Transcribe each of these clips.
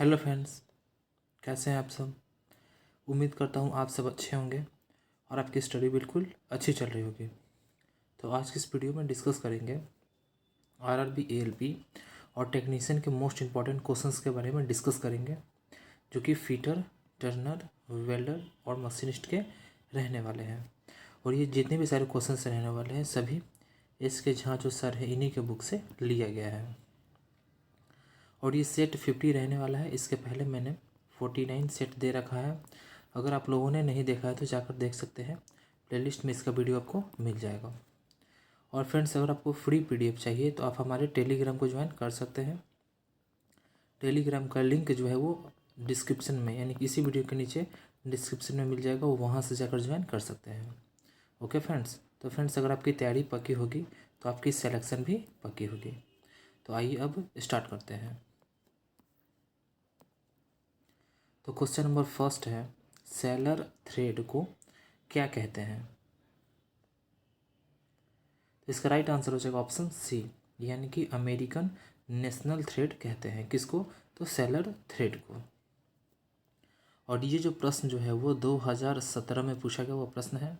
Hello friends, कैसे हैं आप सब। उम्मीद करता हूँ आप सब अच्छे होंगे और आपकी स्टडी बिल्कुल अच्छी चल रही होगी। तो आज की इस वीडियो में डिस्कस करेंगे आरआरबी एएलपी और टेक्नीशियन के मोस्ट इंपॉर्टेंट क्वेश्चंस के बारे में डिस्कस करेंगे, जो कि फीटर, टर्नर, वेल्डर और मशीनिस्ट के रहने वाले हैं। और ये जितने भी सारे क्वेश्चंस रहने वाले हैं सभी इसके झा जो सर है इन्हीं के बुक से लिया गया है। और ये सेट 50 रहने वाला है। इसके पहले मैंने 49 सेट दे रखा है। अगर आप लोगों ने नहीं देखा है तो जाकर देख सकते हैं, प्लेलिस्ट में इसका वीडियो आपको मिल जाएगा। और फ्रेंड्स, अगर आपको फ्री पीडीएफ चाहिए तो आप हमारे टेलीग्राम को ज्वाइन कर सकते हैं। टेलीग्राम का लिंक जो है वो डिस्क्रिप्शन में, यानी कि इसी वीडियो के नीचे डिस्क्रिप्शन में मिल जाएगा, वो वहाँ से जाकर ज्वाइन कर सकते हैं। ओके फ्रेंड्स, तो फ्रेंड्स अगर आपकी तैयारी पक्की होगी तो आपकी सिलेक्शन भी पक्की होगी। तो आइए अब स्टार्ट करते हैं। तो क्वेश्चन नंबर फर्स्ट है, सेलर थ्रेड को क्या कहते हैं। तो इसका राइट आंसर हो जाएगा ऑप्शन सी, यानी कि अमेरिकन नेशनल थ्रेड कहते हैं। किसको? तो सेलर थ्रेड को। और ये जो प्रश्न जो है वो 2017 में पूछा गया वो प्रश्न है।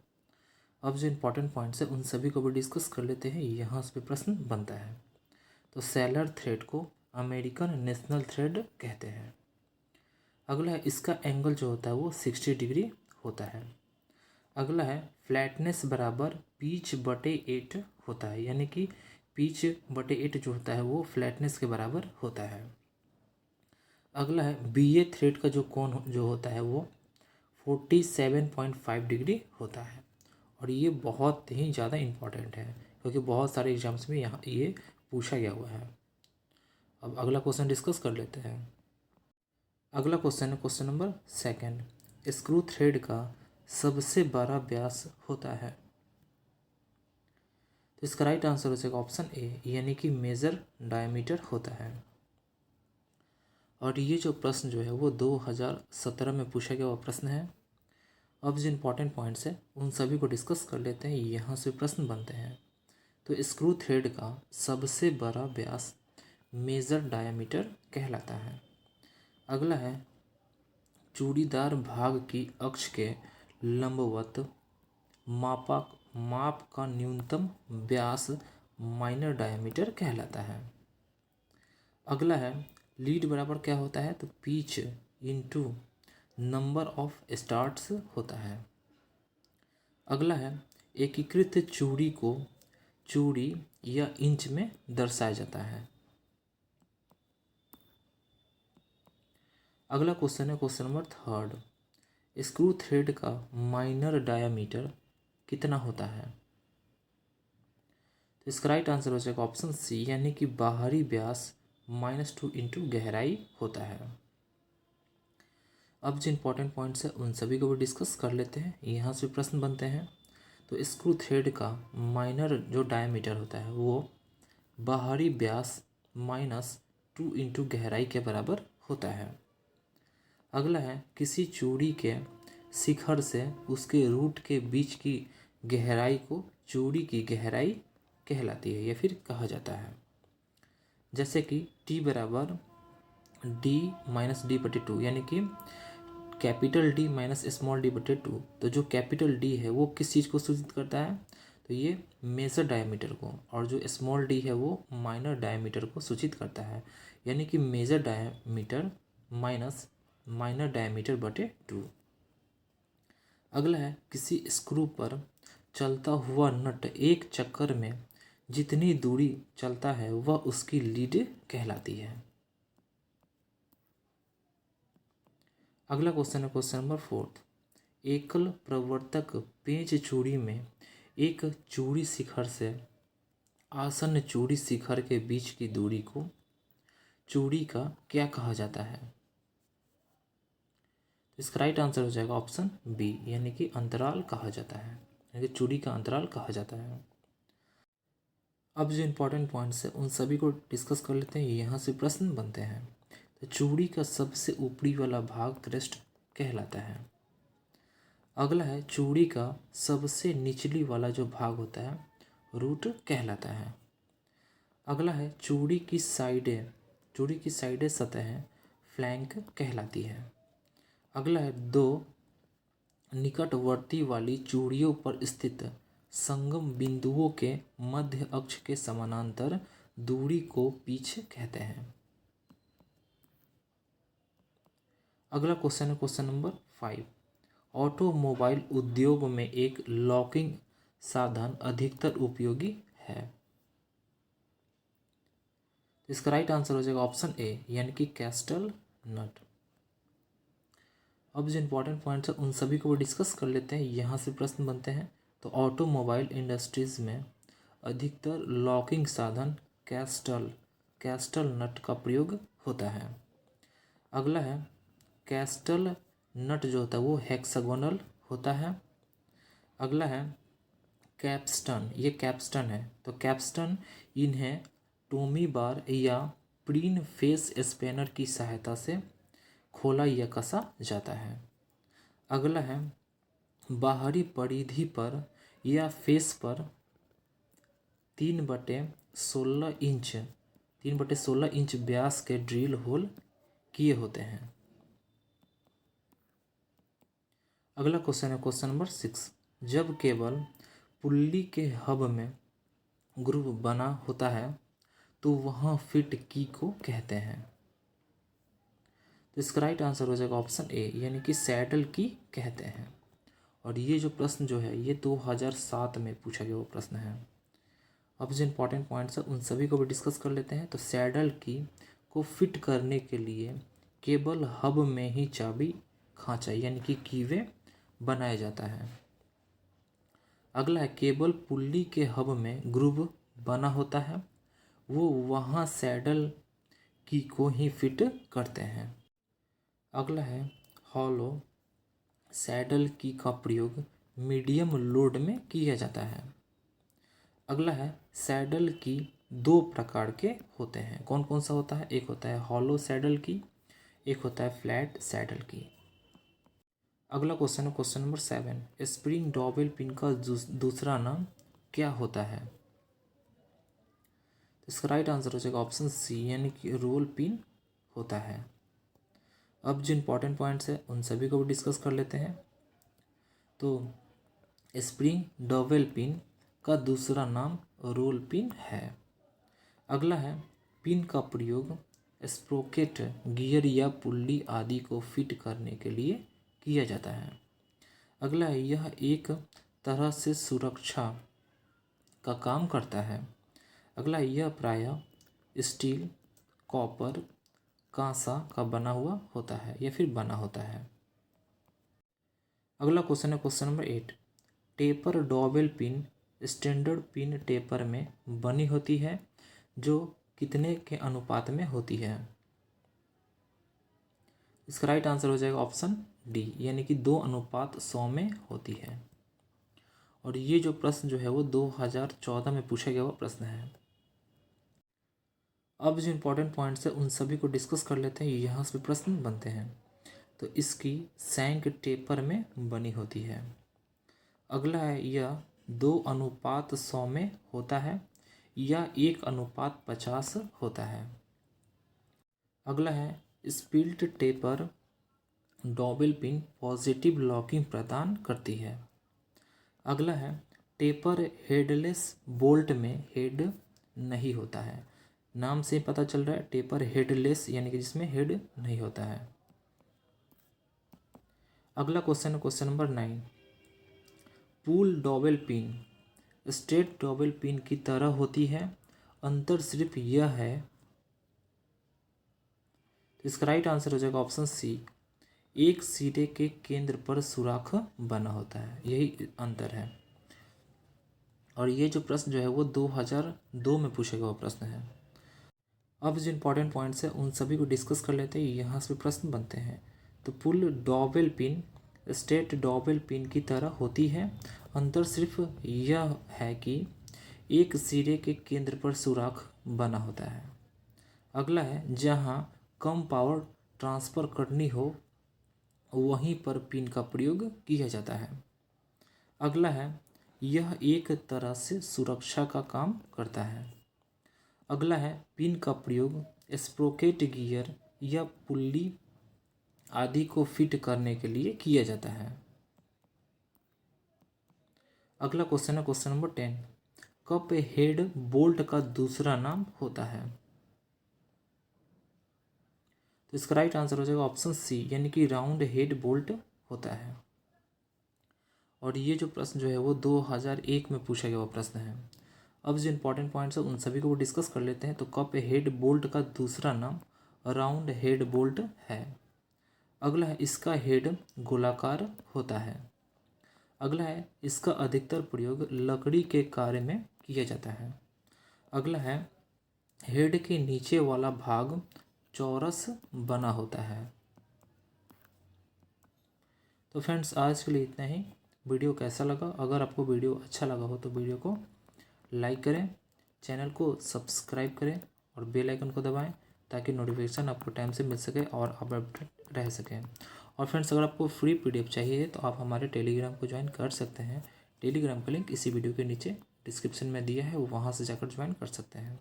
अब जो इम्पोर्टेंट पॉइंट्स है उन सभी को भी डिस्कस कर लेते हैं, यहाँ से प्रश्न बनता है। तो सेलर थ्रेड को अमेरिकन नेशनल थ्रेड कहते हैं। अगला है, इसका एंगल जो होता है वो 60 डिग्री होता है। अगला है, फ्लैटनेस बराबर पिच बटे 8 होता है, यानी कि पिच बटे 8 जो होता है वो फ्लैटनेस के बराबर होता है। अगला है, बीए थ्रेड का जो कोण जो होता है वो 47.5 डिग्री होता है। और ये बहुत ही ज़्यादा इम्पॉर्टेंट है क्योंकि बहुत सारे एग्जाम्स में यहाँ ये पूछा गया हुआ है। अब अगला क्वेश्चन डिस्कस कर लेते हैं। अगला क्वेश्चन है question number second, screw thread का सबसे बड़ा व्यास होता है। तो इसका राइट आंसर हो जाएगा ऑप्शन ए, यानी कि मेजर डायमीटर होता है। और ये जो प्रश्न जो है वो 2017 में पूछा गया हुआ प्रश्न है। अब जो इम्पोर्टेंट पॉइंट्स है उन सभी को डिस्कस कर लेते हैं, यहाँ से प्रश्न बनते हैं। तो स्क्रू थ्रेड का सबसे बड़ा व्यास मेजर डायमीटर कहलाता है। अगला है, चूड़ीदार भाग की अक्ष के लंबवत माप का न्यूनतम व्यास माइनर डायमीटर कहलाता है। अगला है, लीड बराबर क्या होता है? तो pitch into number of starts होता है। अगला है, एकीकृत चूड़ी को चूड़ी या इंच में दर्शाया जाता है। अगला क्वेश्चन है question number third, screw thread का माइनर डायमीटर कितना होता है। तो इसका राइट आंसर हो जाएगा ऑप्शन सी, यानी कि बाहरी व्यास -2 इंटू गहराई होता है। अब जो इम्पोर्टेंट पॉइंट्स है उन सभी को भी डिस्कस कर लेते हैं, यहाँ से प्रश्न बनते हैं। तो स्क्रू थ्रेड का माइनर जो डायमीटर होता है वो बाहरी व्यास -2 इंटू गहराई के बराबर होता है। अगला है, किसी चूड़ी के शिखर से उसके रूट के बीच की गहराई को चूड़ी की गहराई कहलाती है या फिर कहा जाता है। जैसे कि टी बराबर D-D/2, यानी कि capital D minus small D बटे 2। तो जो कैपिटल डी है वो किस चीज़ को सूचित करता है? तो ये मेजर डायमीटर को, और जो स्मॉल डी है वो माइनर डायमीटर को सूचित करता है, यानी कि major diameter minus minor diameter बटे 2। अगला है, किसी स्क्रू पर चलता हुआ नट एक चक्कर में जितनी दूरी चलता है वह उसकी लीड कहलाती है। अगला क्वेश्चन है क्वेश्चन नंबर फोर्थ, एकल प्रवर्तक पेंच चूड़ी में एक चूड़ी शिखर से आसन्न चूड़ी शिखर के बीच की दूरी को चूड़ी का क्या कहा जाता है। इसका राइट आंसर हो जाएगा ऑप्शन बी, यानी कि अंतराल कहा जाता है, यानी कि चूड़ी का अंतराल कहा जाता है। अब जो इम्पोर्टेंट पॉइंट्स है उन सभी को डिस्कस कर लेते हैं, यहाँ से प्रश्न बनते हैं। तो चूड़ी का सबसे ऊपरी वाला भाग क्रेस्ट कहलाता है। अगला है, चूड़ी का सबसे निचली वाला जो भाग होता है रूट कहलाता है। अगला है, चूड़ी की साइडें सतहें फ्लैंक कहलाती है। अगला है, दो निकटवर्ती वाली चूड़ियों पर स्थित संगम बिंदुओं के मध्य अक्ष के समानांतर दूरी को पिच कहते हैं। अगला क्वेश्चन है क्वेश्चन नंबर 5। ऑटोमोबाइल उद्योग में एक लॉकिंग साधन अधिकतर उपयोगी है। इसका राइट आंसर हो जाएगा ऑप्शन ए, यानी कि कैस्टल नट। अब जो इंपॉर्टेंट पॉइंट्स है उन सभी को डिस्कस कर लेते हैं। यहाँ से प्रश्न बनते हैं। तो ऑटोमोबाइल इंडस्ट्रीज में अधिकतर लॉकिंग साधन कैस्टल नट का प्रयोग होता है। अगला है, कैस्टल नट जो होता है वो हेक्सागोनल होता है। अगला है कैप्स्टन, ये कैप्स्टन है। तो कैप्स्टन इन्हें टोमी बार या प्रीन फेस स्पैनर की सहायता से खोला या कसा जाता है। अगला है, बाहरी परिधि पर या फेस पर 3/16 इंच व्यास के ड्रिल होल किए होते हैं। अगला क्वेश्चन है क्वेश्चन नंबर 6। जब केवल पुल्ली के हब में ग्रूव बना होता है तो वहाँ फिट की को कहते हैं। तो इसका राइट आंसर हो जाएगा ऑप्शन ए, यानी कि सैडल की कहते हैं। और ये जो प्रश्न जो है ये 2007 में पूछा गया वो प्रश्न है। अब जो इंपॉर्टेंट पॉइंट्स है उन सभी को भी डिस्कस कर लेते हैं। तो सैडल की को फिट करने के लिए केबल हब में ही चाबी खांचा यानी कि कीवे बनाया जाता है। अगला है, केबल पुल्ली के हब में ग्रूव बना होता है, वो वहाँ सैडल की को ही फिट करते हैं। अगला है, हॉलो सैडल की का प्रयोग मीडियम लोड में किया जाता है। अगला है, सैडल की 2 प्रकार के होते हैं। कौन कौन सा होता है? एक होता है हॉलो सैडल की, एक होता है फ्लैट सैडल की। अगला क्वेश्चन है क्वेश्चन नंबर 7। स्प्रिंग डॉबल पिन का दूसरा नाम क्या होता है? इसका राइट आंसर हो जाएगा ऑप्शन सी, यानी कि रोल पिन होता है। अब जो इंपॉर्टेंट पॉइंट्स है उन सभी को भी डिस्कस कर लेते हैं। तो स्प्रिंग डॉबल पिन का दूसरा नाम रोल पिन है। अगला है, पिन का प्रयोग स्प्रोकेट, गियर या पुल्ली आदि को फिट करने के लिए किया जाता है। अगला है, यह एक तरह से सुरक्षा का काम करता है। अगला है, यह प्रायः स्टील, कॉपर, कांसा का बना हुआ होता है या फिर बना होता है। अगला क्वेश्चन है question number 8। Taper dowel pin standard pin taper में बनी होती है जो कितने के अनुपात में होती है? इसका राइट आंसर हो जाएगा ऑप्शन डी, यानी कि 2:100 में होती है। और ये जो प्रश्न जो है वो 2014 में पूछा गया हुआ प्रश्न है। अब जो इंपॉर्टेंट पॉइंट्स है उन सभी को डिस्कस कर लेते हैं। यहाँ से प्रश्न बनते हैं। तो इसकी सैंक टेपर में बनी होती है। अगला है, यह 2:100 में होता है या 1:50 होता है। अगला है, split taper dowel pin positive locking प्रदान करती है। अगला है, टेपर हेडलेस बोल्ट में हेड नहीं होता है। नाम से पता चल रहा है टेपर हेडलेस, यानी कि जिसमें हेड नहीं होता है। अगला क्वेश्चन है क्वेश्चन नंबर 9। पुल डॉबल पिन स्ट्रेट डॉबल पिन की तरह होती है, अंतर सिर्फ यह है। इसका राइट आंसर हो जाएगा ऑप्शन सी, एक सिरे के केंद्र पर सुराख बना होता है, यही अंतर है। और ये जो प्रश्न जो है वो 2002 में पूछा गया प्रश्न है। अब जो इंपॉर्टेंट पॉइंट्स है उन सभी को डिस्कस कर लेते हैं। यहाँ से प्रश्न बनते हैं। तो पुल डॉबल पिन स्ट्रेट डॉबल पिन की तरह होती है, अंतर सिर्फ यह है कि एक सिरे के केंद्र पर सुराख बना होता है। अगला है, जहाँ कम पावर ट्रांसफ़र करनी हो वहीं पर पिन का प्रयोग किया जाता है। अगला है, यह एक तरह से सुरक्षा का काम करता है। अगला है, पिन का प्रयोग स्प्रोकेट गियर या पुल्ली आदि को फिट करने के लिए किया जाता है। अगला क्वेश्चन है question number 10। Cup head bolt का दूसरा नाम होता है। तो इसका राइट आंसर हो जाएगा ऑप्शन सी, यानी कि राउंड हेड बोल्ट होता है। और ये जो प्रश्न जो है वो 2001 में पूछा गया हुआ प्रश्न है। अब जो इंपॉर्टेंट पॉइंट्स है उन सभी को डिस्कस कर लेते हैं। तो कप हेड बोल्ट का दूसरा नाम राउंड हेड बोल्ट है। अगला है इसका हेड गोलाकार होता है। अगला है इसका अधिकतर प्रयोग लकड़ी के कार्य में किया जाता है। अगला है हेड के नीचे वाला भाग चौरस बना होता है। तो फ्रेंड्स आज के लिए इतना ही। वीडियो कैसा लगा? अगर आपको वीडियो अच्छा लगा हो तो वीडियो को लाइक करें, चैनल को सब्सक्राइब करें और बेल आइकन को दबाएं ताकि नोटिफिकेशन आपको टाइम से मिल सके और आप अपडेट रह सकें। और फ्रेंड्स अगर आपको फ्री पीडीएफ चाहिए तो आप हमारे टेलीग्राम को ज्वाइन कर सकते हैं। टेलीग्राम का लिंक इसी वीडियो के नीचे डिस्क्रिप्शन में दिया है, वो वहाँ से जाकर ज्वाइन कर सकते हैं।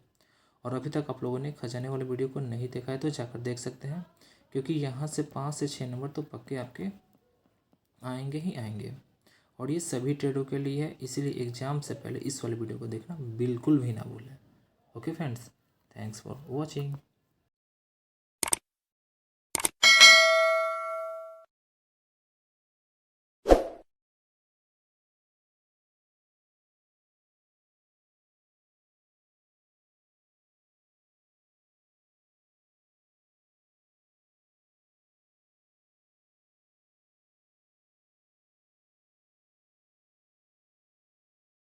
और अभी तक आप लोगों ने खजाने वाले वीडियो को नहीं देखा है तो जाकर देख सकते हैं, क्योंकि यहाँ से 5 से 6 नंबर तो पक्के आपके आएंगे ही आएंगे। और ये सभी ट्रेडों के लिए है, इसीलिए एग्जाम से पहले इस वाले वीडियो को देखना बिल्कुल भी ना भूलें। Okay friends, thanks for watching.